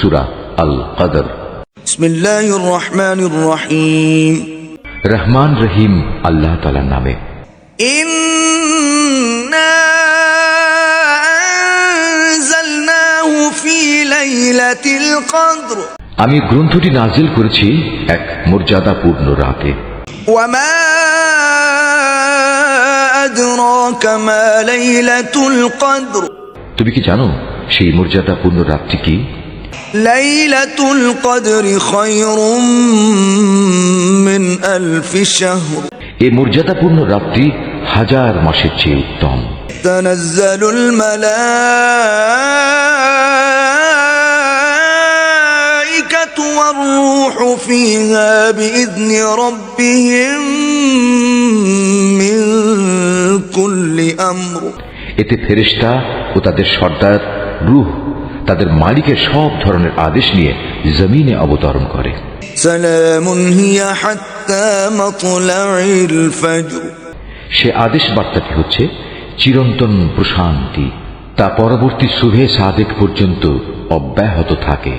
সূরা আল কদর। বিসমিল্লাহির রহমানির রহিম। রহমান রহিম আল্লাহ তাআলার নামে। ইন্না আনজালনাহু ফি লাইলাতিল কদর। আমি গ্রন্থটি নাজিল করেছি এক মর্যাদাপূর্ণ রাতে। ওয়ামা আদরাকা মা লাইলাতুল কদর। তুমি কি জানো সেই মর্যাদাপূর্ণ রাতটি কি? লাইলাতুল কদরি খায়রুম মিন আলফি শাহর। এই মর্যাদাপূর্ণ রাতটি 1000 মাসের চেয়ে উত্তম। তানাজ্জালুল মালাইকাতু ওয়ার রূহু ফিহা বিইذনি রাব্বিহিম মিন কুল্লি আমর। এতে ফেরেশতা ও তাদের সর্দার রূহ তাদের মালিকের সব ধরনের আদেশ নিয়ে জমিনে অবতরণ করে। সালামুন হিয়া হাত্তা মাতলাইল ফজর। সে আদেশ বার্তাটি হচ্ছে চিরন্তন প্রশান্তি, তা পরবর্তী সুবহে সাদেক পর্যন্ত অব্যাহত থাকে।